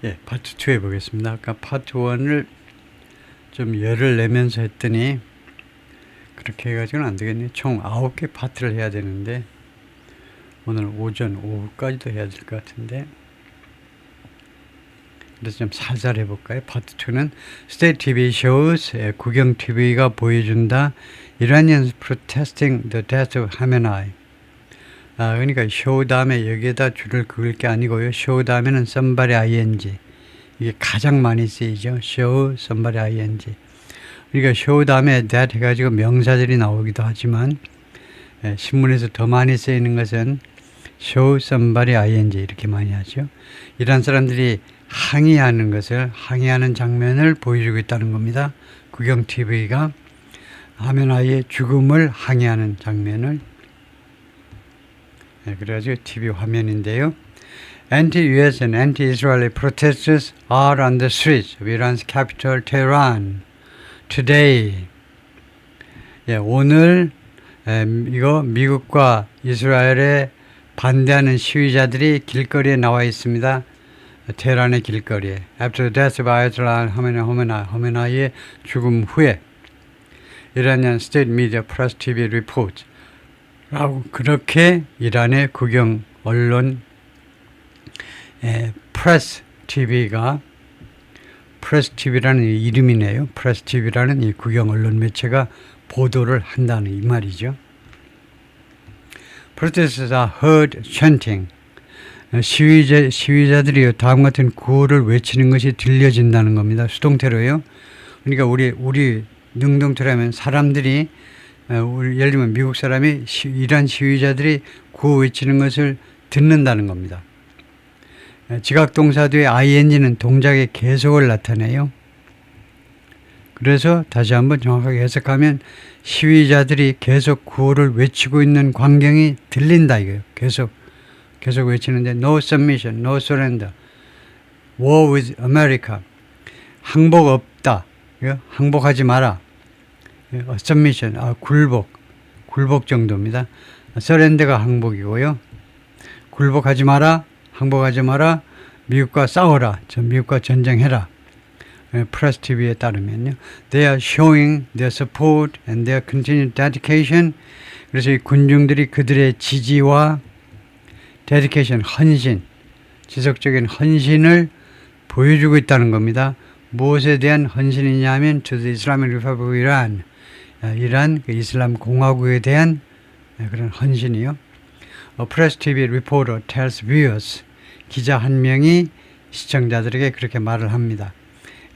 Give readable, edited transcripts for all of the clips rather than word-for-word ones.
예, 파트 2 해보겠습니다. 아까 파트 1을 좀 열을 내면서 했더니 그렇게 해가지고는 안 되겠네요. 총 9개 파트를 해야 되는데 오늘 오전, 오후까지도 해야 될 것 같은데 그래서 좀 살살 해볼까요? 파트 2는 State TV shows, 국영 TV가 보여준다. Iranians protesting the death of Khamenei. 그러니까 show 다음에 여기에다 줄을 그을 게 아니고요. show 다음에는 somebody ing. 이게 가장 많이 쓰이죠. show, somebody ing. 그러니까 show 다음에 that 해가지고 명사들이 나오기도 하지만 신문에서 더 많이 쓰이는 것은 show, somebody ing 이렇게 많이 하죠. 이란 사람들이 항의하는 장면을 보여주고 있다는 겁니다. 국영 TV가 하메나이의 죽음을 항의하는 장면을 그래가지고 TV 화면인데요. Anti-US and anti-Israeli protesters are on the streets of Iran's capital, Tehran, today. 오늘 이거 미국과 이스라엘에 반대하는 시위자들이 길거리에 나와 있습니다. 테헤란의 길거리에. After the death of Ayatollah Khamenei의 죽음 후에 Iranian State Media Press TV reports. 그렇게 이란의 국영 언론 프레스 TV가 프레스 TV라는 이름이네요. 프레스 TV라는 이 국영 언론 매체가 보도를 한다는 이 말이죠. Protesters are heard chanting. 시위자들이 다음 같은 구호를 외치는 것이 들려진다는 겁니다. 수동태로요. 그러니까 우리 능동태라면 사람들이 예를 들면 미국 사람이 이란 시위자들이 구호 외치는 것을 듣는다는 겁니다. 지각동사 뒤에 ing는 동작의 계속을 나타내요. 그래서 다시 한번 정확하게 해석하면 시위자들이 계속 구호를 외치고 있는 광경이 들린다 이거예요. 계속 외치는데 No submission, no surrender, war with America, 항복 없다, 항복하지 마라, submission, 굴복 정도입니다. surrender가 항복이고요. 굴복하지 마라, 항복하지 마라, 미국과 싸워라, 미국과 전쟁해라. 프레스 TV에 따르면요. They are showing their support and their continued dedication. 그래서 이 군중들이 그들의 지지와 dedication, 헌신, 지속적인 헌신을 보여주고 있다는 겁니다. 무엇에 대한 헌신이냐 하면 to the Islamic Republic of Iran, 이란 그 이슬람 공화국에 대한 그런 헌신이요. A Press TV reporter tells viewers, 기자 한 명이 시청자들에게 그렇게 말을 합니다.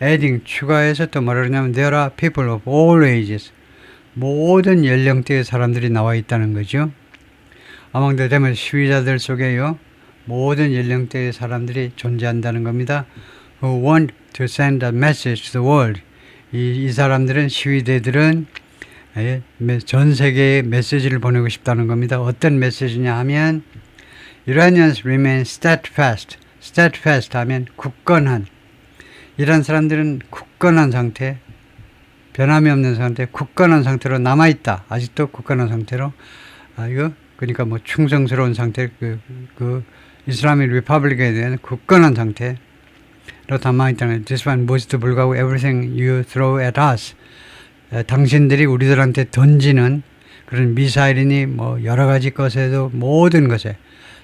adding, 추가해서 또 뭐라 그러냐면 there are people of all ages, 모든 연령대의 사람들이 나와 있다는 거죠. Among the them, 시위자들 속에요, 모든 연령대의 사람들이 존재한다는 겁니다. Who want to send a message to the world. 이 사람들은, 시위대들은 전 세계에 메시지를 보내고 싶다는 겁니다. 어떤 메시지냐 하면 Iranians remain steadfast. steadfast 하면 굳건한. 이란 사람들은 굳건한 상태, 변함이 없는 상태, 굳건한 상태로 남아있다. 아직도 굳건한 상태로. 그러니까 뭐 충성스러운 상태, 그 이슬라믹 리퍼블릭에 대한 굳건한 상태로 남아있다는. This one 무엇에도 불구하고 everything you throw at us. 당신들이 우리들한테 던지는 그런 미사일이니 뭐 여러 가지 것에도 모든 것에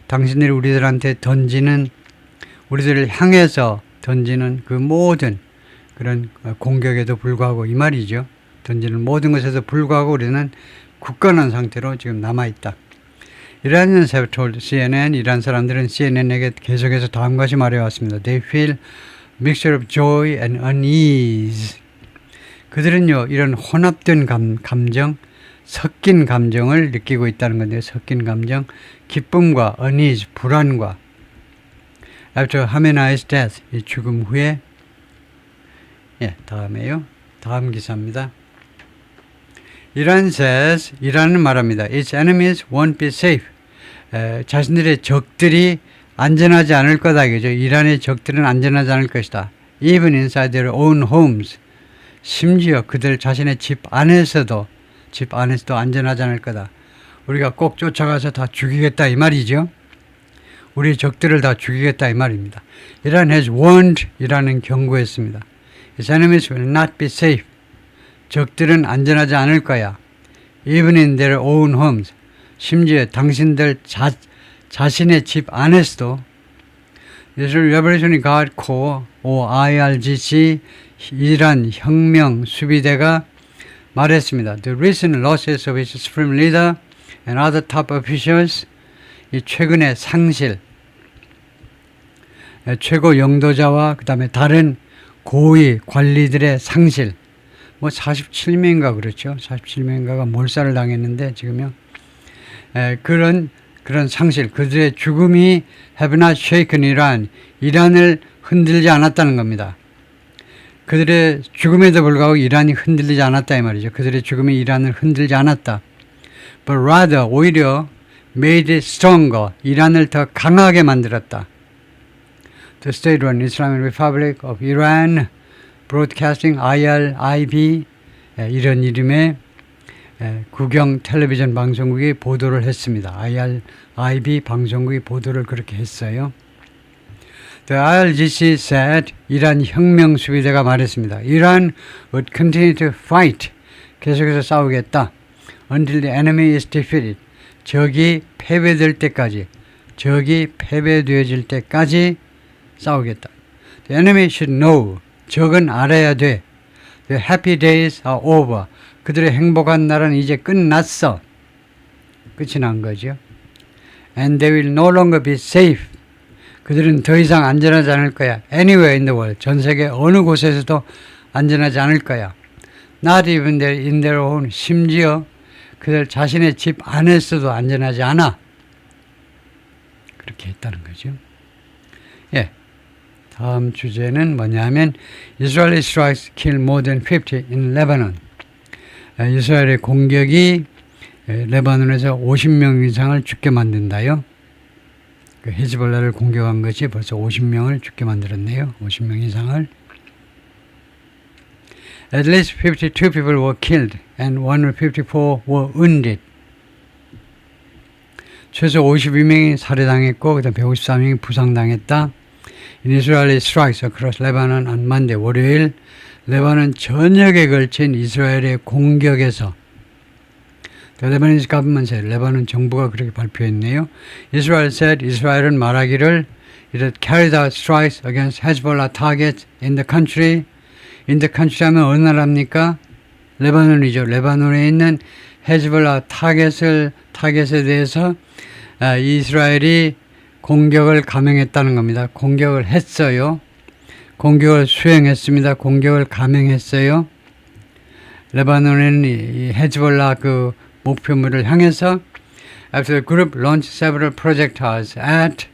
당신들이 우리들한테 던지는, 우리들을 향해서 던지는 그 모든 그런 공격에도 불구하고 이 말이죠. 던지는 모든 것에도 불구하고 우리는 굳건한 상태로 지금 남아있다. Iranians have told CNN, 이란 사람들은 CNN에게 계속해서 다음 것이 말해왔습니다. They feel mixture of joy and unease. 그들은요, 이런 혼합된 감정, 섞인 감정을 느끼고 있다는 건데요. 섞인 감정, 기쁨과 unease, 불안과. After Khamenei's death, 이 죽음 후에, 다음에요. 다음 기사입니다. Iran says, 이란은 말합니다. Its enemies won't be safe. 자신들의 적들이 안전하지 않을 거다. 그죠? 이란의 적들은 안전하지 않을 것이다. Even inside their own homes. 심지어 그들 자신의 집 안에서도 안전하지 않을 거다. 우리가 꼭 쫓아가서 다 죽이겠다 이 말이죠. 우리 적들을 다 죽이겠다 이 말입니다. Iran has warned 이라는 경고했습니다. Its enemies will not be safe. 적들은 안전하지 않을 거야. Even in their own homes. 심지어 당신들 자신의 집 안에서도 Israel Revolutionary Guard Corps, IRGC, 이란 혁명 수비대가 말했습니다. The recent losses of its supreme leader and other top officials, 이 최근의 상실, 최고 영도자와 그 다음에 다른 고위 관리들의 상실, 뭐 47명인가 그렇죠. 47명인가가 몰살을 당했는데 지금요. 그런 상실, 그들의 죽음이 have not shaken Iran, 이란을 흔들지 않았다는 겁니다. 그들의 죽음에도 불구하고 이란이 흔들리지 않았다 이 말이죠. 그들의 죽음이 이란을 흔들지 않았다. But rather, 오히려 made it stronger, 이란을 더 강하게 만들었다. The state-run Islamic Republic of Iran Broadcasting, IRIB, 이런 이름의 국영 텔레비전 방송국이 보도를 했습니다. IRIB 방송국이 보도를 그렇게 했어요. The IRGC said, 이란 혁명 수비대가 말했습니다. Iran would continue to fight, 계속해서 싸우겠다. Until the enemy is defeated, 적이 패배될 때까지, 적이 패배되어질 때까지 싸우겠다. The enemy should know, 적은 알아야 돼. The happy days are over, 그들의 행복한 날은 이제 끝났어. 끝이 난 거죠. And they will no longer be safe, 그들은 더 이상 안전하지 않을 거야. Anywhere in the world, 전 세계 어느 곳에서도 안전하지 않을 거야. Not even in their own, 심지어 그들 자신의 집 안에서도 안전하지 않아. 그렇게 했다는 거죠. 예. 다음 주제는 뭐냐면 Israeli strikes kill more than 50 in Lebanon. 이스라엘의 공격이 레바논에서 50명 이상을 죽게 만든다요. 그 헤즈볼라를 공격한 것이 벌써 50명을 죽게 만들었네요. 50명 이상을. At least 52 people were killed and 154 were wounded. 최소 52명이 살해당했고 그다음 153명이 부상당했다. In Israeli strikes across Lebanon on Monday, 월요일 레바논 전역에 걸친 이스라엘의 공격에서 The Lebanese government said, 레바논 정부가 그렇게 발표했네요. Israel said, 이스라엘은 말하기를 it carried out strikes against Hezbollah targets in the country. In the country 하면 어느 나라입니까? 레바논이죠. 레바논에 있는 헤즈볼라 타겟에 대해서 이스라엘이 공격을 감행했다는 겁니다. 공격을 했어요. 공격을 수행했습니다. 공격을 감행했어요. 레바논에는 이 헤즈볼라 그 목표물을 향해서 After the group launched several projectiles at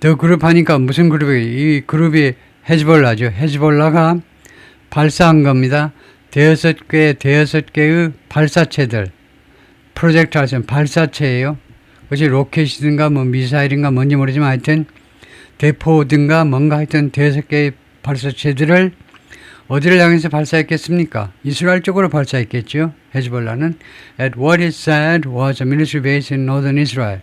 The group 하니까 무슨 그룹이에요? 이 그룹이 헤즈볼라죠. 헤즈볼라가 발사한 겁니다. 대여섯 개의 발사체들. 프로젝타일은 발사체예요. 그것이 로켓이든가 뭐 미사일인가 뭔지 모르지만 하여튼 대포든가 뭔가 하여튼 대여섯 개의 발사체들을 어디를 향해서 발사했겠습니까? 이스라엘 쪽으로 발사했겠죠. 헤즈볼라는 at what it said was a military base in northern Israel.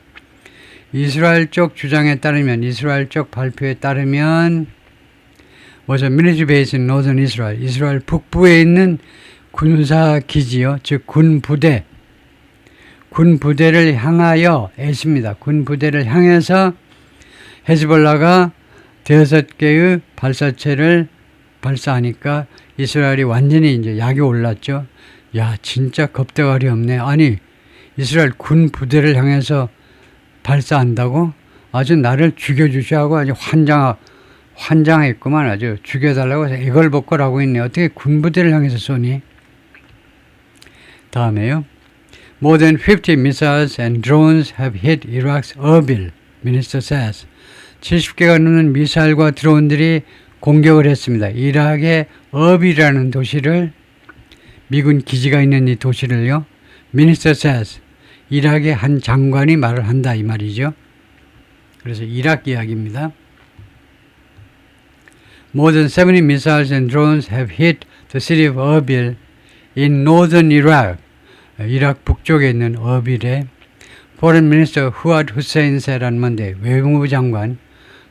이스라엘 쪽 주장에 따르면 이스라엘 쪽 발표에 따르면 was a military base in northern Israel. 이스라엘 북부에 있는 군사 기지요. 즉 군 부대를 향하여 애씁니다. 군 부대를 향해서 헤즈볼라가 대여섯 개의 발사체를 발사하니까 이스라엘이 완전히 이제 약이 올랐죠. 야, 진짜 겁대가리 없네. 아니, 이스라엘 군 부대를 향해서 발사한다고? 아주 나를 죽여주시하고 아주 환장했구만. 아주 죽여달라고 해서 애걸복걸하고 있네. 어떻게 군 부대를 향해서 쏘니? 다음에요. More than 50 missiles and drones have hit Iraq's Erbil, minister says. 70개가 넘는 미사일과 드론들이 공격을 했습니다. 이라크의 어빌이라는 도시를, 미군 기지가 있는 이 도시를요. Minister says, 이라크의 한 장관이 말을 한다 이 말이죠. 그래서 이라크 이야기입니다. More than 70 missiles and drones have hit the city of Erbil in northern Iraq. 이라크 북쪽에 있는 어빌에 Foreign Minister Fuad Hussein said on Monday. 외무부 장관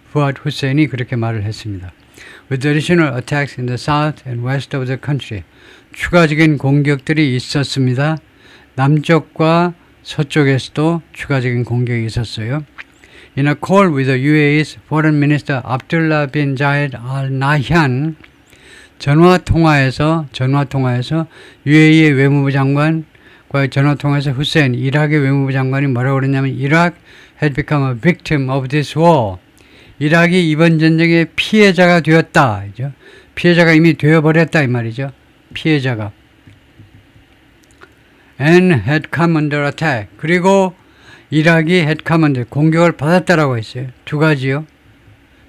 Fuad Hussein이 그렇게 말을 했습니다. With additional attacks in the south and west of the country. 추가적인 공격들이 있었습니다. 남쪽과 서쪽에서도 추가적인 공격이 있었어요. In a call with the UAE's Foreign Minister Abdullah bin Zayed Al Nahyan, 전화통화에서 UAE의 외무부 장관과의 전화통화에서 후세인 이락의 외무부 장관이 뭐라고 그랬냐면 Iraq had become a victim of this war. 이락이 이번 전쟁의 피해자가 되었다. 피해자가 이미 되어버렸다 이 말이죠. 피해자가. And had come under attack. 그리고 이락이 had come under 공격을 받았다라고 했어요. 두 가지요.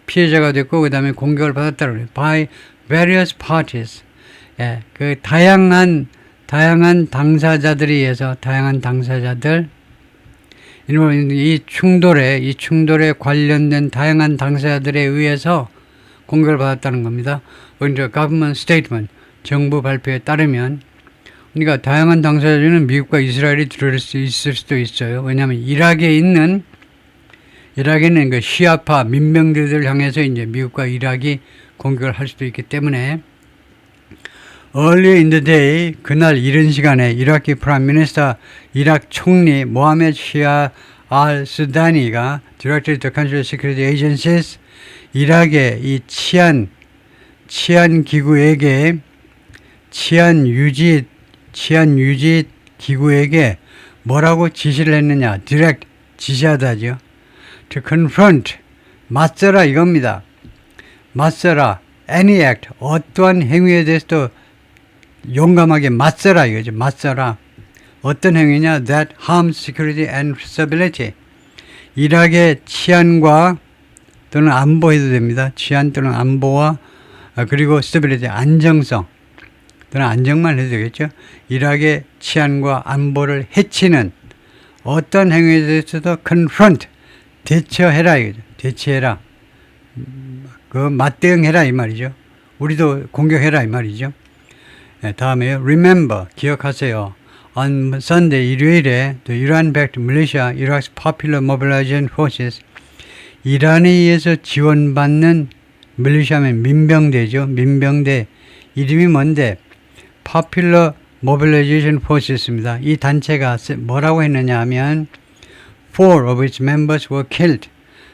피해자가 됐고 그 다음에 공격을 받았다라고 해요. By various parties. 예, 그 다양한 당사자들에 의해서 다양한 당사자들 이 충돌에 관련된 다양한 당사자들에 의해서 공격을 받았다는 겁니다. 그러니까 government statement, 정부 발표에 따르면 그러니까 다양한 당사자들은 미국과 이스라엘이 들어올 수 있을 수도 있어요. 왜냐하면 이락에 있는 그 시아파 민병대들을 향해서 이제 미국과 이락이 공격을 할 수도 있기 때문에 Early in the day, 그날 이른 시간에 이라키 프라임 미니스터 이락 총리 모하메드 시아 알 수다니가 Director of the Country Security Agencies 이락의 이 치안 기구에게 치안 유지 기구에게 뭐라고 지시를 했느냐? Direct 지시하다죠. To confront 맞서라 이겁니다. 맞서라 any act 어떠한 행위에 대해서도 용감하게 맞서라 이거죠. 맞서라. 어떤 행위냐? That harms security and stability. 이락의 치안과 또는 안보 해도 됩니다. 치안 또는 안보와 그리고 stability 안정성 또는 안정만 해도 되겠죠. 이락의 치안과 안보를 해치는 어떤 행위에 대해서도 confront 대처해라 이거죠. 대처해라. 그 맞대응해라 이 말이죠. 우리도 공격해라 이 말이죠. 네, 다음에요. Remember, 기억하세요. On Sunday, 일요일에 the Iran-backed militia, Iraq's Popular Mobilization Forces, 이란에 의해서 지원받는 밀리샤면 민병대죠. 민병대 이름이 뭔데? Popular Mobilization Forces입니다. 이 단체가 뭐라고 했느냐 하면 Four of its members were killed.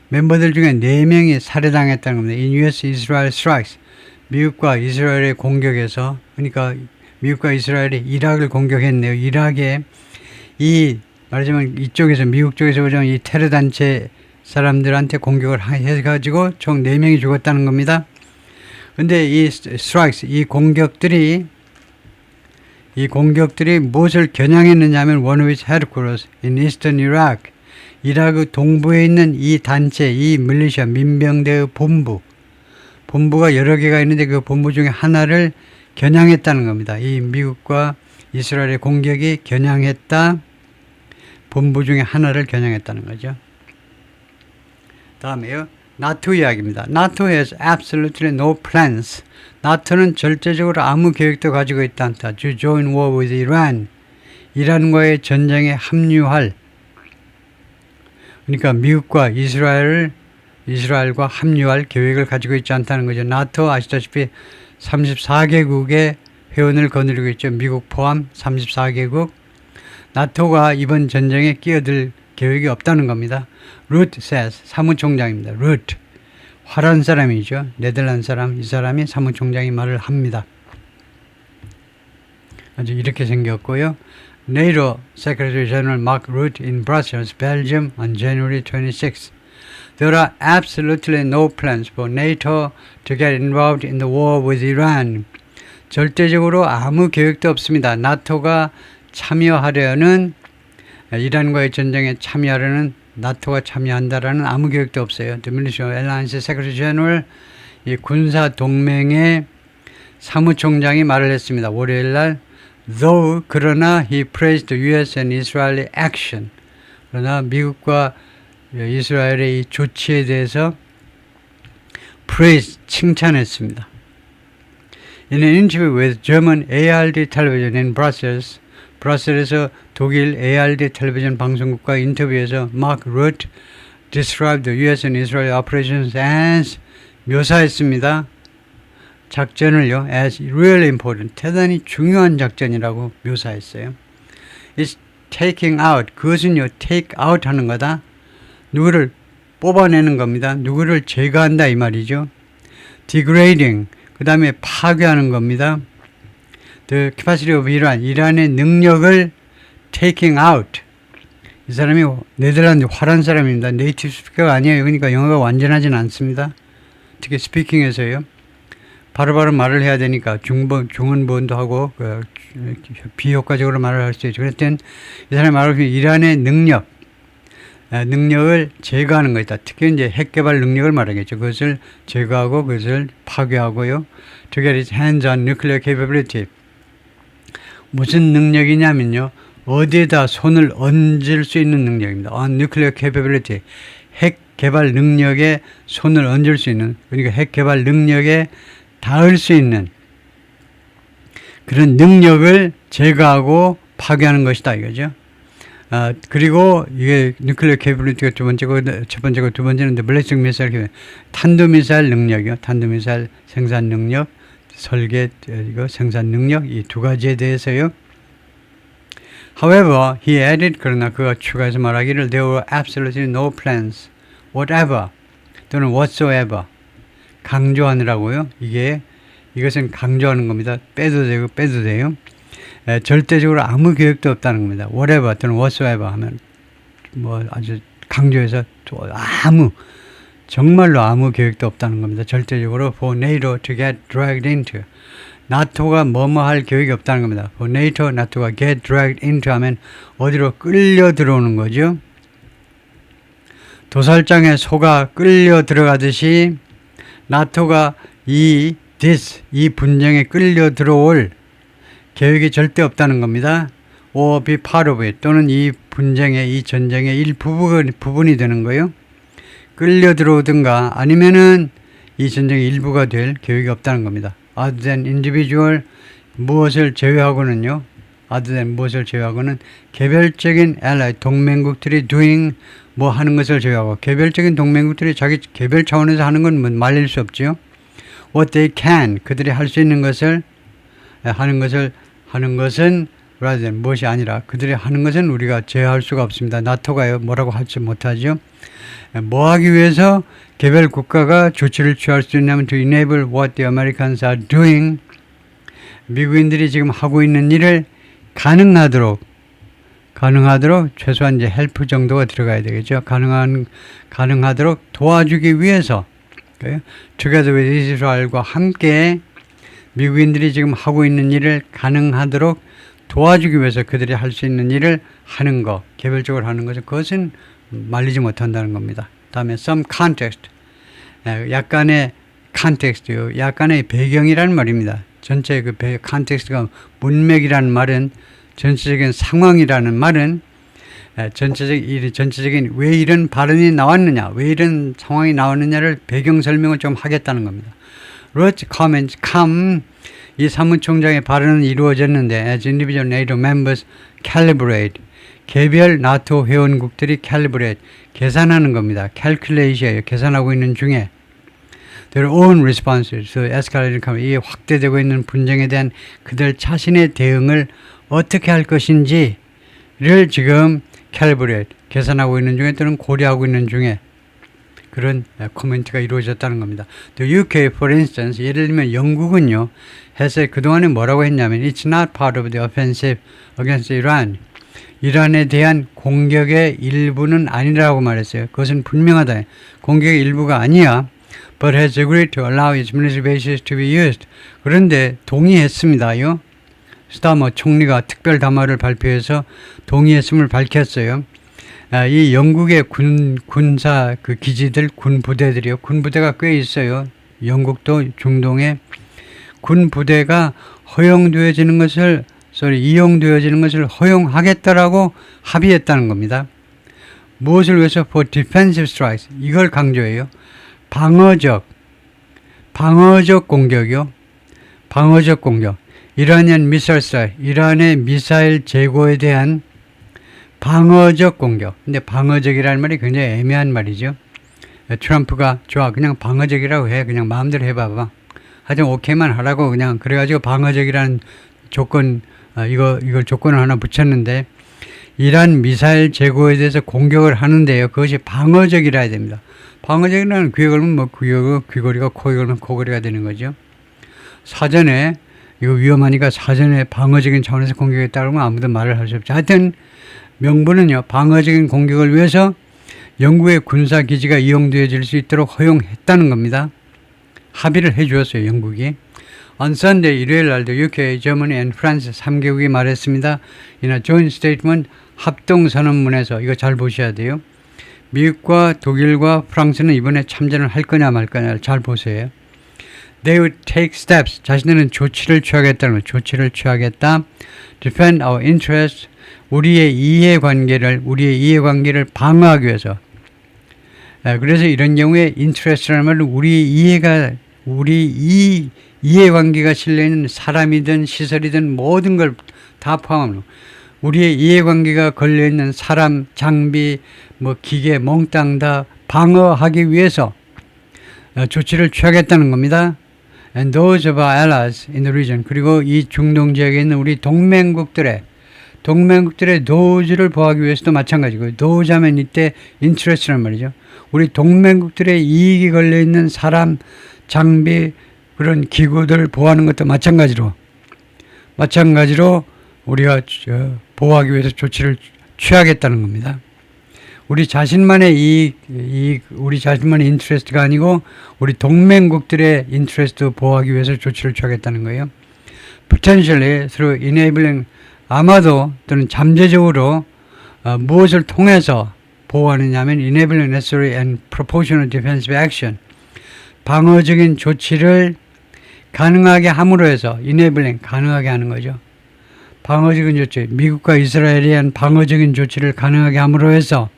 멤버들 중에 4명이 살해당했다는 겁니다. In US-Israel strikes. 미국과 이스라엘의 공격에서 그러니까 미국과 이스라엘이 이락을 공격했네요. 이락에 말하자면 이쪽에서 미국 쪽에서 보자면 이 테러 단체 사람들한테 공격을 해가지고 총 4명이 죽었다는 겁니다. 근데 이 strikes 이 공격들이 무엇을 겨냥했느냐 하면 one of its headquarters in eastern Iraq 이라크 동부에 있는 이 단체 이 밀리샤 민병대의 본부가 여러 개가 있는데 그 본부 중에 하나를 겨냥했다는 겁니다. 이 미국과 이스라엘의 공격이 겨냥했다. 본부 중에 하나를 겨냥했다는 거죠. 다음에요. 나토 이야기입니다. NATO has absolutely no plans. 나토는 절대적으로 아무 계획도 가지고 있지 않다. To join war with Iran. 이란과의 전쟁에 합류할. 그러니까 미국과 이스라엘과 합류할 계획을 가지고 있지 않다는 거죠. 나토 아시다시피 34개국의 회원을 거느리고 있죠. 미국 포함 34개국. 나토가 이번 전쟁에 끼어들 계획이 없다는 겁니다. 루트 says, 사무총장입니다. 루트, 화려한 사람이죠. 네덜란드 사람, 이 사람이 사무총장이 말을 합니다. 아주 이렇게 생겼고요. NATO Secretary General Mark Rutte in Brussels, Belgium on January 26th. There are absolutely no plans for NATO to get involved in the war with Iran. 절대적으로 아무 계획도 없습니다. 나토가 참여하려는 이란과의 전쟁에 참여하려는 나토가 참여한다라는 아무 계획도 없어요. The Military Alliance Secretary General 이 군사 동맹의 사무총장이 말을 했습니다. 월요일 날 Though 그러나 he praised the U.S. and Israeli action. 그러나 미국과 이스라엘의 이 조치에 대해서 praise 칭찬했습니다. In an interview with German ARD television in Brussels, 브라셀에서 독일 ARD 텔레비전 방송국과 인터뷰에서 마크 루트 described the U.S. and Israel operations as 묘사했습니다. 작전을요, as really important, 대단히 중요한 작전이라고 묘사했어요. It's taking out, 그것은요, take out 하는 거다. 누구를 뽑아내는 겁니다. 누구를 제거한다 이 말이죠. degrading, 그 다음에 파괴하는 겁니다. The capacity of Iran, 이란의 능력을 taking out. 이 사람이 네덜란드 화란 사람입니다. 네이티브 스피커가 아니에요. 그러니까 영어가 완전하진 않습니다. 특히 스피킹에서요. 바로바로 말을 해야 되니까 중언부언도 하고 비효과적으로 말을 할 수 있죠. 그럴 땐 이 사람이 말하면 이란의 능력을 제거하는 것이다. 특히 이제 핵 개발 능력을 말하겠죠. 그것을 제거하고 그것을 파괴하고요. To get its hands on nuclear capability. 무슨 능력이냐면요. 어디에다 손을 얹을 수 있는 능력입니다. On nuclear capability. 핵 개발 능력에 손을 얹을 수 있는, 그러니까 핵 개발 능력에 닿을 수 있는 그런 능력을 제거하고 파괴하는 것이다 이거죠. 그리고 이게 nuclear capability가 두 번째고, 첫 번째고 두 번째는 ballistic missile, 탄도미사일 능력이요. 탄도미사일 생산 능력, 설계, 이거 생산 능력, 이 두 가지에 대해서요. However, he added, 그러나 그가 추가해서 말하기를 there were absolutely no plans, whatever 또는 whatsoever. 강조하느라고요. 이것은 강조하는 겁니다. 빼도 되고 빼도 돼요. 절대적으로 아무 계획도 없다는 겁니다. whatever 또는 whatsoever 하면 뭐 아주 강조해서 정말로 아무 계획도 없다는 겁니다. 절대적으로 for NATO to get dragged into. 나토가 뭐뭐 할 계획이 없다는 겁니다. for NATO, 나토가 get dragged into 하면 어디로 끌려 들어오는 거죠. 도살장에 소가 끌려 들어가듯이 나토가 이 분쟁에 끌려 들어올 계획이 절대 없다는 겁니다. or be part of it, 또는 이 분쟁의, 이 전쟁의 일부분이 되는 거예요. 끌려 들어오든가 아니면은 이 전쟁의 일부가 될 계획이 없다는 겁니다. other than individual, 무엇을 제외하고는 개별적인 ally, 동맹국들이 doing, 뭐 하는 것을 제외하고, 개별적인 동맹국들이 자기 개별 차원에서 하는 건 뭐 말릴 수 없죠. what they can, 그들이 할 수 있는 것을 하는 것은 rather than, 무엇이 아니라 그들이 하는 것은 우리가 제어할 수가 없습니다. 나토가요 뭐라고 할지 못하죠. 뭐 하기 위해서 개별 국가가 조치를 취할 수 있냐면 to enable what the Americans are doing, 미국인들이 지금 하고 있는 일을 가능하도록 최소한 이제 헬프 정도가 들어가야 되겠죠. 가능하도록 도와주기 위해서, together with Israel과 함께 미국인들이 지금 하고 있는 일을 가능하도록 도와주기 위해서 그들이 할 수 있는 일을 하는 것, 개별적으로 하는 것은 그것은 말리지 못한다는 겁니다. 다음에 some context, 약간의 context요, 약간의 배경이라는 말입니다. 전체 그 context가 문맥이라는 말은, 전체적인 상황이라는 말은 전체적인 왜 이런 발언이 나왔느냐, 왜 이런 상황이 나왔느냐를 배경 설명을 좀 하겠다는 겁니다. Ruth comments come, 이 사무총장의 발언은 이루어졌는데 as individual NATO members calibrate, 개별 나토 회원국들이 calibrate, 계산하는 겁니다. calculation이에요. 계산하고 있는 중에 their own responses to escalating conflict, 이 확대되고 있는 분쟁에 대한 그들 자신의 대응을 어떻게 할 것인지를 지금 calibrate, 계산하고 있는 중에 또는 고려하고 있는 중에 그런 코멘트가 이루어졌다는 겁니다. The UK, for instance, 예를 들면 영국은요, 그동안에 뭐라고 했냐면 It's not part of the offensive against Iran. 이란에 대한 공격의 일부는 아니라고 말했어요. 그것은 분명하다. 공격의 일부가 아니야. But has agreed to allow its military bases to be used. 그런데 동의했습니다요. 스타머 총리가 특별 담화를 발표해서 동의했음을 밝혔어요. 이 영국의 군사 기지들, 군 부대들이요. 군 부대가 꽤 있어요. 영국도 중동에 군 부대가 이용되어지는 것을 허용하겠다라고 합의했다는 겁니다. 무엇을 위해서? For defensive strikes. 이걸 강조해요. 방어적 공격이요. 방어적 공격. 이란의 미사일, 이란의 미사일 재고에 대한 방어적 공격. 근데 방어적이라는 말이 굉장히 애매한 말이죠. 트럼프가 좋아, 그냥 방어적이라고 해. 그냥 마음대로 해봐봐. 하여튼 오케이만 하라고 그냥 그래가지고 방어적이라는 조건, 이걸 조건을 하나 붙였는데, 이란 미사일 재고에 대해서 공격을 하는데요. 그것이 방어적이라 해야 됩니다. 방어적이라는 귀에 걸면 뭐 귀걸이가 코에 걸면 코걸이가 되는 거죠. 사전에 이거 위험하니까 사전에 방어적인 차원에서 공격했다고 하면 아무도 말을 할 수 없죠. 하여튼 명분은요, 방어적인 공격을 위해서 영국의 군사기지가 이용되어질 수 있도록 허용했다는 겁니다. 합의를 해 주었어요, 영국이. On Sunday, 일요일 날도 UK, Germany and France 3개국이 말했습니다. 이나 joint statement 합동선언문에서 이거 잘 보셔야 돼요. 미국과 독일과 프랑스는 이번에 참전을 할 거냐 말 거냐 잘 보세요. They would take steps. 자신들은 조치를 취하겠다는 거예요. 조치를 취하겠다. Defend our interests. 우리의 이해관계를 방어하기 위해서. 그래서 이런 경우에 interest라는 말은 우리 이해관계가 실려있는 사람이든 시설이든 모든 걸 다 포함합니다. 우리의 이해관계가 걸려있는 사람, 장비, 뭐 기계, 몽땅 다 방어하기 위해서 조치를 취하겠다는 겁니다. And those of our allies in the region. 그리고 이 중동 지역에 있는 우리 동맹국들의 도우지를 보호하기 위해서도 마찬가지고요. 도우자면 이때 interest란 말이죠. 우리 동맹국들의 이익이 걸려있는 사람, 장비, 그런 기구들 보호하는 것도 마찬가지로 우리가 보호하기 위해서 조치를 취하겠다는 겁니다. 우리 자신만의 우리 자신만의 인트레스트가 아니고 우리 동맹국들의 인트레스트 보호하기 위해서 조치를 취하겠다는 거예요. Potentially through enabling, 아마도 또는 잠재적으로 무엇을 통해서 보호하느냐 하면 enabling necessary and proportional defensive action, 방어적인 조치를 가능하게 함으로 해서 enabling, 가능하게 하는 거죠. 방어적인 조치, 미국과 이스라엘에 대한 방어적인 조치를 가능하게 함으로 해서,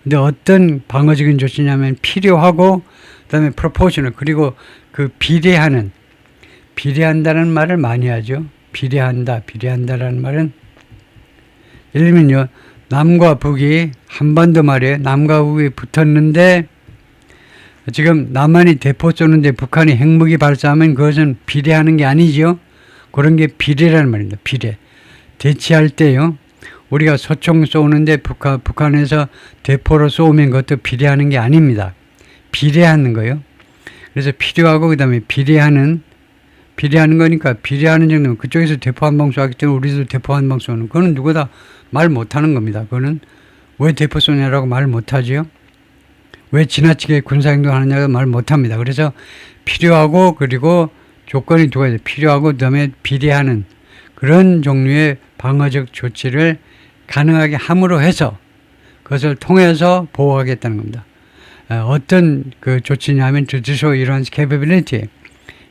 근데 어떤 방어적인 조치냐면 필요하고 그다음에 proportional, 그리고 그 비례한다는 말을 많이 하죠. 비례한다라는 말은 예를 들면요, 남과 북이 한반도 말이에요. 남과 북이 붙었는데 지금 남한이 대포 쏘는데 북한이 핵무기 발사하면 그것은 비례하는 게 아니죠. 그런 게 비례라는 말입니다. 비례. 대치할 때요, 우리가 소총 쏘는데 북한에서 대포로 쏘면 그것도 비례하는 게 아닙니다. 비례하는 거예요. 그래서 필요하고 그다음에 비례하는 거니까, 비례하는 정도는 그쪽에서 대포 한 방 쏘기 때문에 우리도 대포 한 방 쏘는, 그거는 누구다 말 못하는 겁니다. 그거는 왜 대포 쏘냐라고 말 못하지요. 왜 지나치게 군사행동 하느냐고 말 못합니다. 그래서 필요하고, 그리고 조건이 두 가지, 필요하고 그다음에 비례하는 그런 종류의 방어적 조치를 가능하게 함으로 해서 그것을 통해서 보호하겠다는 겁니다. 어떤 그 조치냐면 to destroy Iran's capability,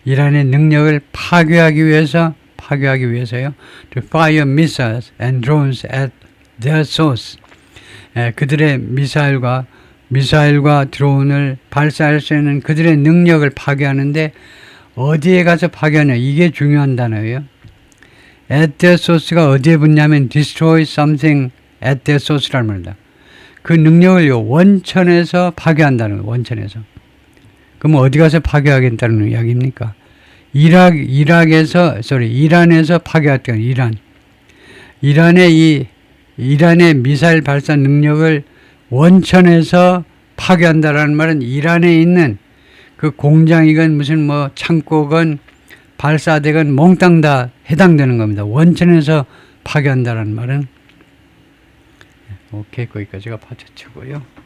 이란의 능력을 파괴하기 위해서요. To fire missiles and drones at their source. 그들의 미사일과 드론을 발사할 수 있는 그들의 능력을 파괴하는데 어디에 가서 파괴하냐, 이게 중요한 단어예요. At their source가 어디에 붙냐면 destroy something at their source라는 말입니다. 그 능력을요, 원천에서 파괴한다는 거예요. 원천에서. 그럼 어디 가서 파괴하겠다는 이야기입니까? 이란에서 파괴했던 이란의 미사일 발사 능력을 원천에서 파괴한다라는 말은 이란에 있는 그 공장이건 무슨 뭐 창고건 발사대건 몽땅 다 해당되는 겁니다. 원천에서 파괴한다라는 말은. 오케이, 거기까지가 파트치고요.